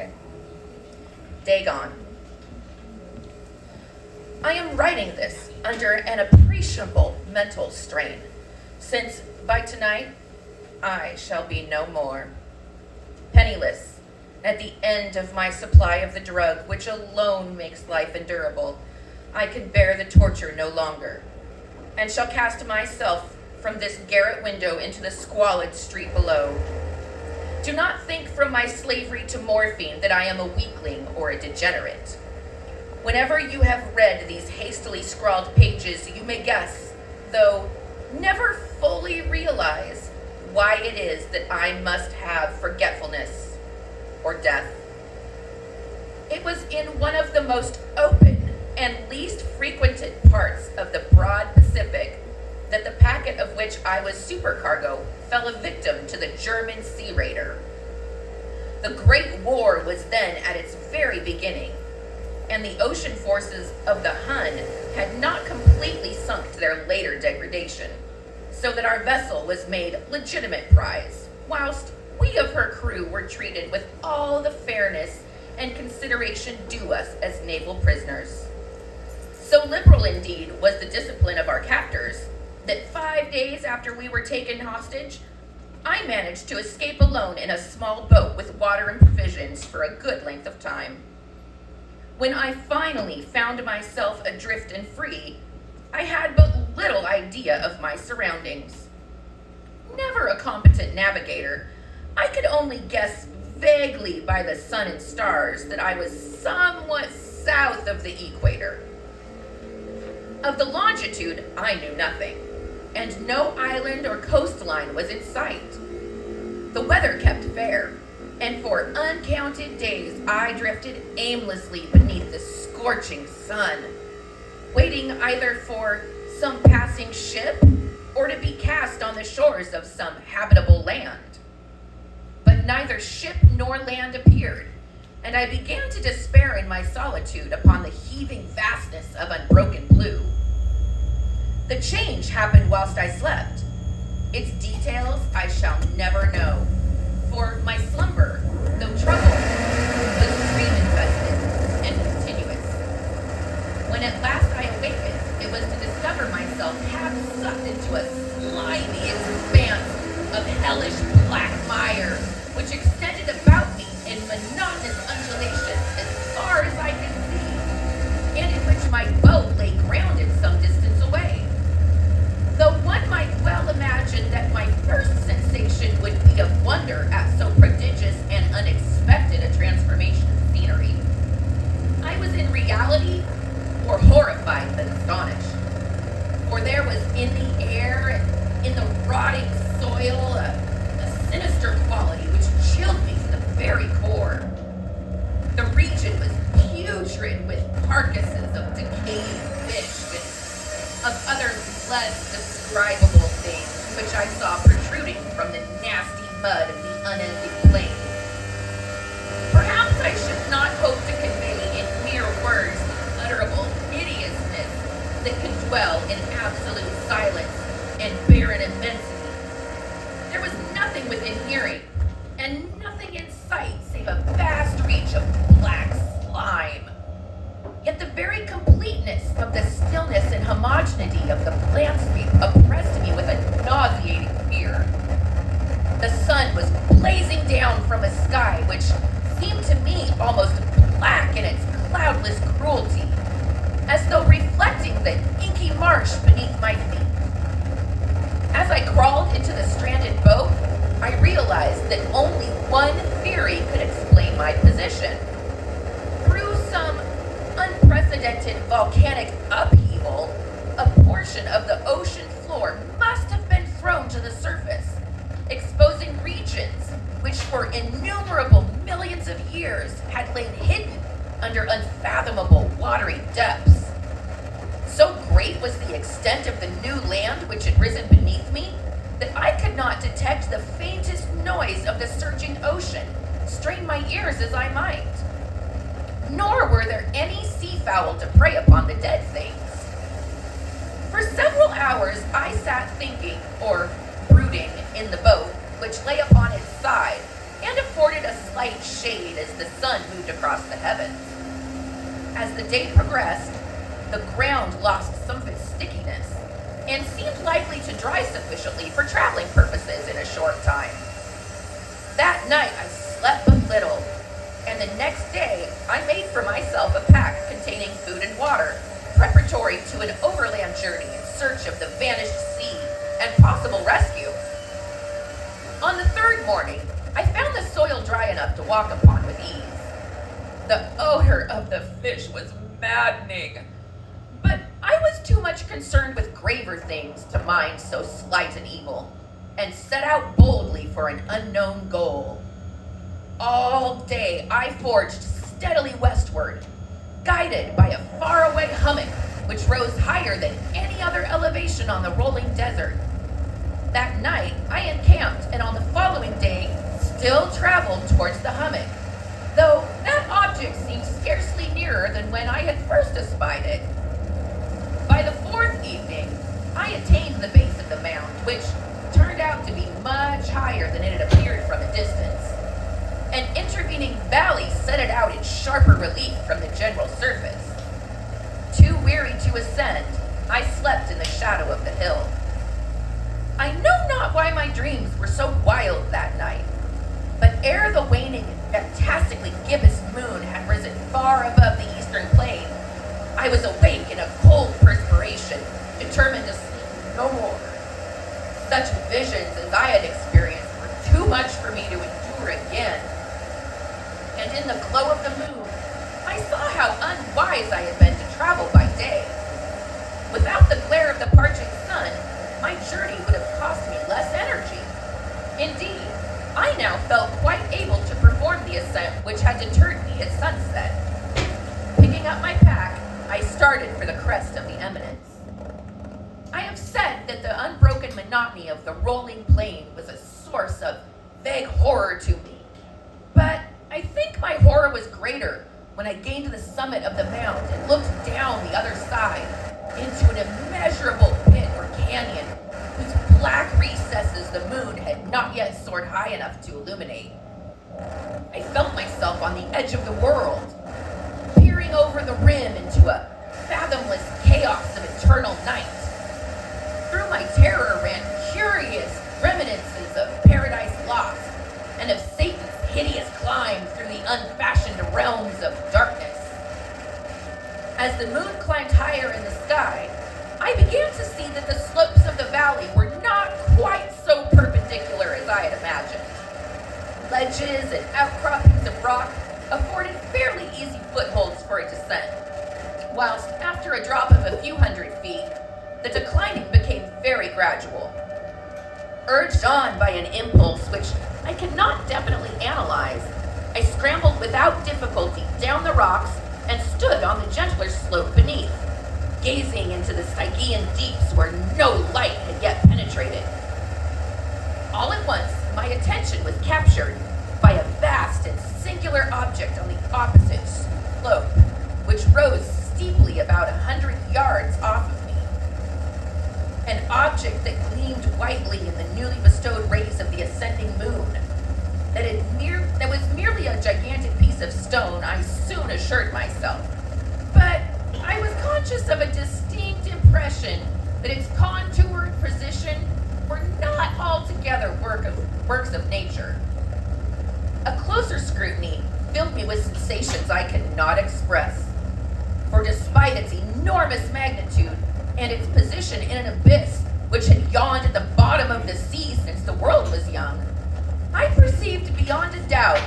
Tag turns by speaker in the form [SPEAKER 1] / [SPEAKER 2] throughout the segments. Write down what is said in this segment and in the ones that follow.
[SPEAKER 1] Okay. Dagon. I am writing this under an appreciable mental strain, since by tonight I shall be no more. Penniless, at the end of my supply of the drug which alone makes life endurable, I can bear the torture no longer, and shall cast myself from this garret window into the squalid street below. Do not think from my slavery to morphine that I am a weakling or a degenerate. Whenever you have read these hastily scrawled pages, you may guess, though never fully realize, why it is that I must have forgetfulness or death. It was in one of the most open and least frequented parts of the broad Pacific that the packet of which I was supercargo fell a victim to the German sea raider. The Great War was then at its very beginning, and the ocean forces of the Hun had not completely sunk to their later degradation, so that our vessel was made legitimate prize, whilst we of her crew were treated with all the fairness and consideration due us as naval prisoners. So liberal indeed was the discipline of our captors, that 5 days after we were taken hostage, I managed to escape alone in a small boat with water and provisions for a good length of time. When I finally found myself adrift and free, I had but little idea of my surroundings. Never a competent navigator, I could only guess vaguely by the sun and stars that I was somewhat south of the equator. Of the longitude, I knew nothing, and no island or coastline was in sight. The weather kept fair, and for uncounted days I drifted aimlessly beneath the scorching sun, waiting either for some passing ship or to be cast on the shores of some habitable land. But neither ship nor land appeared, and I began to despair in my solitude upon the heaving vastness of unbroken blue. The change happened whilst I slept. Its details I shall never know, for my slumber, though troubled, was dream-infested and continuous. When at last I awakened, it was to discover myself half sucked into a slimy expanse of hellish black mire, which extended about me in monotonous undulations as far as I could see, and in which my boat lay grounded some distance away. Though one might well imagine that my first sensation would be of wonder at so prodigious and unexpected a transformation of scenery, I was in reality more horrified than astonished. For there was in the air and in the rotting soil a sinister quality which chilled me to the very core. The region was putrid with carcasses of decayed fish and of other less describable things which I saw protruding from the nasty mud of the unending plain. Perhaps I should not hope to convey in mere words the unutterable hideousness that can dwell in absolute silence and barren immensity. There was nothing within hearing, and nothing in sight save a vast reach of black slime. Yet the very completeness of the stillness and homogeneity of the landscape oppressed me with a nauseating fear. The sun was blazing down from a sky which seemed to me almost black in its cloudless cruelty, as though reflecting the inky marsh beneath my feet. As I crawled into the stranded boat, I realized that only one theory could explain my position. Through some unprecedented volcanic upheaval, a portion of the ocean floor must have been thrown to the surface, exposing regions which for innumerable millions of years had lain hidden under unfathomable watery depths. So great was the extent of the new land which had risen beneath me that I could not detect the faintest noise of the surging ocean, strain my ears as I might. Nor were there any seafowl to prey upon the dead things. For several hours I sat thinking, or brooding, in the boat, which lay upon its side, and afforded a slight shade as the sun moved across the heavens. As the day progressed, the ground lost some of its stickiness and seemed likely to dry sufficiently for traveling purposes in a short time. That night I slept but little, and the next day I made for myself a pack containing food and water, preparatory to an overland journey in search of the vanished sea and possible rescue. On the third morning, I found the soil dry enough to walk upon with ease. The odor of the fish was maddening, but I was too much concerned with graver things to mind so slight an evil, and set out boldly for an unknown goal. All day I forged steadily westward, guided by a faraway hummock which rose higher than any other elevation on the rolling desert. That night I encamped, and on the following day still traveled towards the hummock, though that object seemed scarcely nearer than when I had first espied it. By the fourth evening, I attained the base of the mound, which turned out to be much higher than it had appeared from a distance. An intervening valley set it out in sharper relief from the general surface. Too weary to ascend, I slept in the shadow of the hill. I know not why my dreams were so wild that night, but ere the waning, fantastically gibbous moon had risen far above the eastern plain, I was awake in a cold perspiration, determined to sleep no more. Such visions as I had experienced were too much for me to endure again. And in the glow of the moon, I saw how unwise I had been to travel by day. Without the glare of the parching sun, my journey would have cost me less energy. Indeed, I now felt quite able to perform the ascent which had deterred me at sunset. Picking up my pack, I started for the crest of the eminence. I have said that the unbroken monotony of the rolling plain was a source of vague horror to me, but I think my horror was greater when I gained the summit of the mound and looked down the other side into an immeasurable pit or canyon whose black recesses the moon had not yet soared high enough to illuminate. I felt myself on the edge of the world, peering over the rim into a fathomless chaos of eternal night. Through my terror ran curious reminiscences of Paradise Lost and of Satan's hideous climb through the unfashioned realms of darkness. As the moon climbed higher in the sky, I began to see that the slopes of the valley were not quite so perpendicular as I had imagined. Ledges and outcroppings of rock afforded fairly easy footholds for a descent, whilst after a drop of a few hundred feet, the declining became very gradual. Urged on by an impulse which I cannot definitely analyze, I scrambled without difficulty down the rocks and stood on the gentler slope beneath, gazing into the Stygian deeps where no light had yet penetrated. All at once, my attention was captured by a vast and singular object on the opposite slope, which rose steeply about 100 yards off of me. An object that gleamed whitely in the newly bestowed rays of the ascending moon. That was merely a gigantic piece of stone, I soon assured myself. But I was conscious of a distinct impression that its contour and position were not altogether works of nature. A closer scrutiny filled me with sensations I cannot express. For despite its enormous magnitude and its position in an abyss which had yawned at the bottom of the sea since the world was young, I perceived beyond a doubt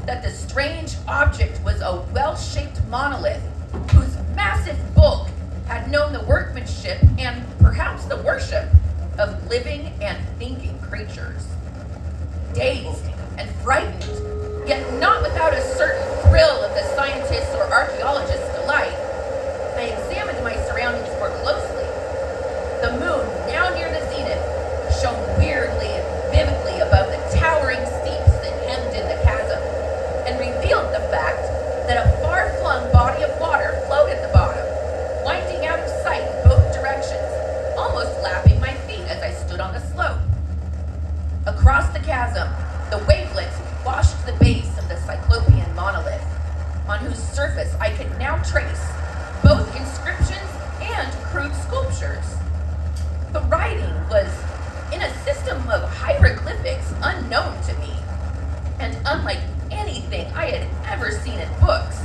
[SPEAKER 1] that the strange object was a well-shaped monolith whose massive bulk had known the workmanship and perhaps the worship of living and thinking creatures. Dazed and frightened, yet not without a certain thrill of the scientist's or archaeologist's delight, I examined my surroundings more closely. The moon, now near the zenith, shone weirdly and vividly above the towering steeps that hemmed in the chasm, and revealed the fact that a far-flung body of water flowed at the bottom, winding out of sight in both directions, almost lapping my feet as I stood on the slope. Across the chasm, the wavelets washed trace both inscriptions and crude sculptures. The writing was in a system of hieroglyphics unknown to me, and unlike anything I had ever seen in books,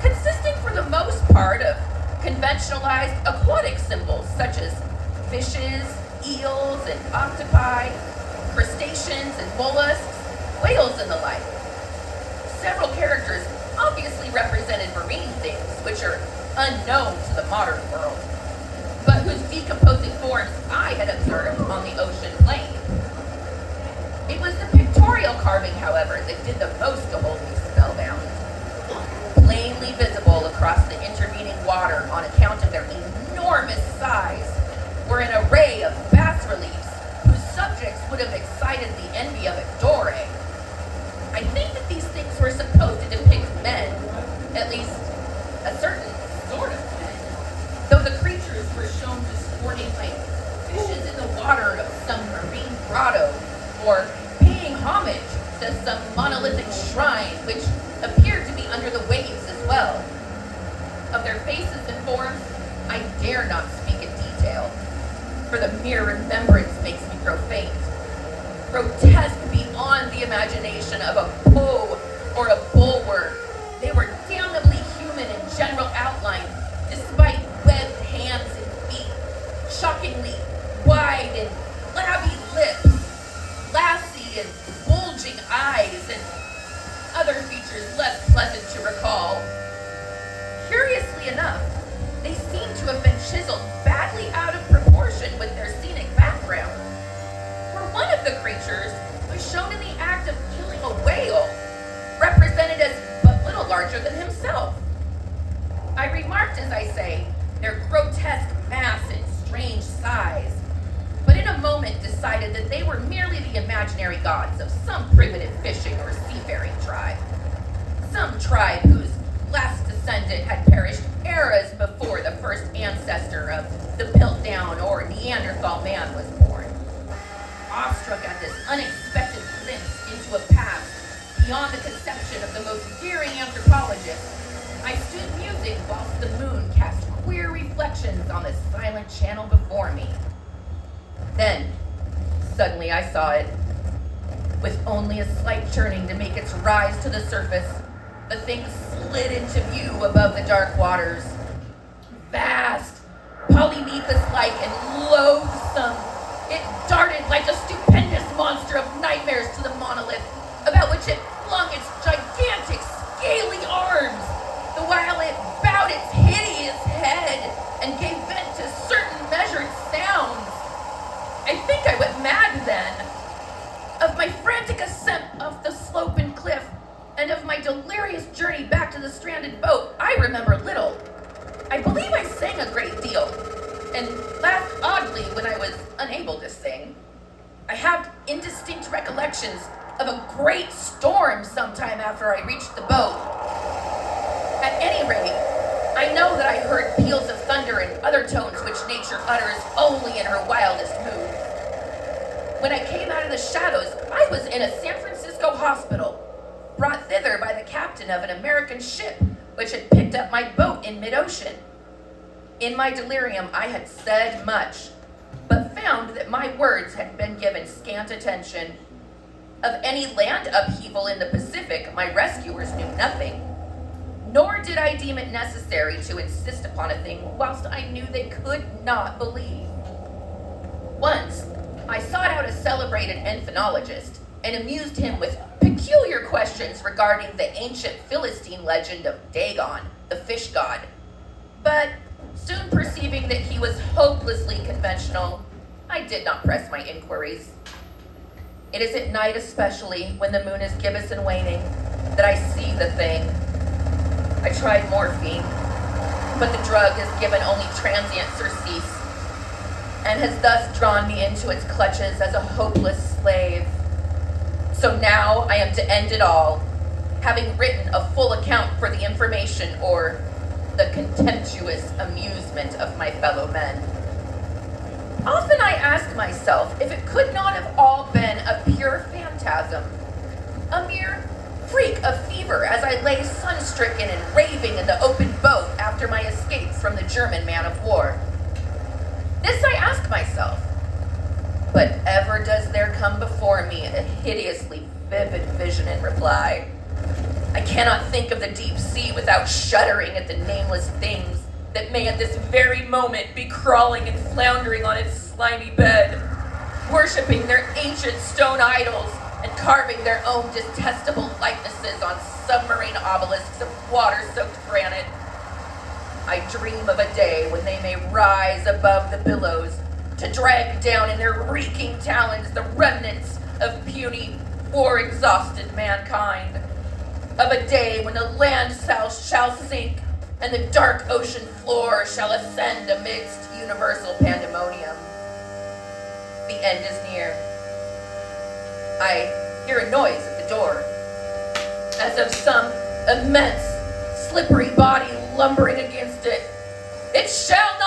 [SPEAKER 1] consisting for the most part of conventionalized aquatic symbols such as fishes, eels, and octopi, crustaceans and mollusks, whales, and the like. Several characters obviously represented marine things, which are unknown to the modern world, but whose decomposing forms I had observed on the ocean plain. It was the pictorial carving, however, that did the most to hold me spellbound. Plainly visible across the intervening water on account of their enormous size were an array of bas-reliefs whose subjects would have excited the envy of a Dore. I think that these things were supposed to depict men, at least a certain sort of men, though the creatures were shown disporting like fishes in the water of some marine grotto, or paying homage to some monolithic shrine which appeared to be under the waves as well. Of their faces and forms, I dare not speak in detail, for the mere remembrance makes me grow faint. Grotesque beyond the imagination of a Poe or a bulwark, they were damnably human in general outline, despite webbed hands and feet, shockingly wide and flabby lips, glassy and bulging eyes, and other features less pleasant to recall. Curiously enough, they seem to have been chiseled badly out of proportion with their scenic background. For one of the creatures was shown in the act of killing a whale, represented as but little larger than himself. I remarked, as I say, their grotesque mass and strange size, but in a moment decided that they were merely the imaginary gods of some primitive fishing or seafaring tribe. Some tribe whose last descendant had perished eras before the first ancestor of the Piltdown or Neanderthal man was born. Awestruck at this unexpected glimpse into a past beyond the conception of the most daring anthropologist, I stood musing whilst the moon cast queer reflections on the silent channel before me. Then, suddenly I saw it. With only a slight churning to make its rise to the surface, the thing slid into view above the dark waters. Vast, Polyphemus-like and loathsome, it darted like a stupendous monster of nightmares to the monolith, about which it flung its gigantic, scaly arms, the while it bowed its hideous head and gave vent to certain measured sounds. I think I went mad then. Of my frantic ascent off the slope and cliff, and of my delirious journey back to the stranded boat, I remember little. I believe I sang a great deal, and laughed oddly when I was unable to sing. I have indistinct recollections of a great storm sometime after I reached the boat. At any rate, I know that I heard peals of thunder and other tones which nature utters only in her wildest mood. When I came out of the shadows, I was in a San Francisco hospital, brought thither by the captain of an American ship which had picked up my boat in mid-ocean. In my delirium, I had said much, but found that my words had been given scant attention. Of any land upheaval in the Pacific, my rescuers knew nothing, nor did I deem it necessary to insist upon a thing whilst I knew they could not believe. Once, I sought out a celebrated ethnologist and amused him with peculiar questions regarding the ancient Philistine legend of Dagon, the fish god. But soon perceiving that he was hopelessly conventional, I did not press my inquiries. It is at night especially, when the moon is gibbous and waning, that I see the thing. I tried morphine, but the drug has given only transient surcease, and has thus drawn me into its clutches as a hopeless slave. So now I am to end it all, having written a full account for the information or the contemptuous amusement of my fellow men. Often I ask myself if it could not have all been a pure phantasm, a mere freak of fever as I lay sun-stricken and raving in the open boat after my escape from the German man of war. This I ask myself, but ever does there come before me a hideously vivid vision in reply. I cannot think of the deep sea without shuddering at the nameless things that may at this very moment be crawling and floundering on its slimy bed, worshipping their ancient stone idols and carving their own detestable likenesses on submarine obelisks of water-soaked granite. I dream of a day when they may rise above the billows to drag down in their reeking talons the remnants of puny, war-exhausted mankind. Of a day when the land shall sink and the dark ocean floor shall ascend amidst universal pandemonium. The end is near. I hear a noise at the door, as of some immense, slippery body lumbering against it. It shall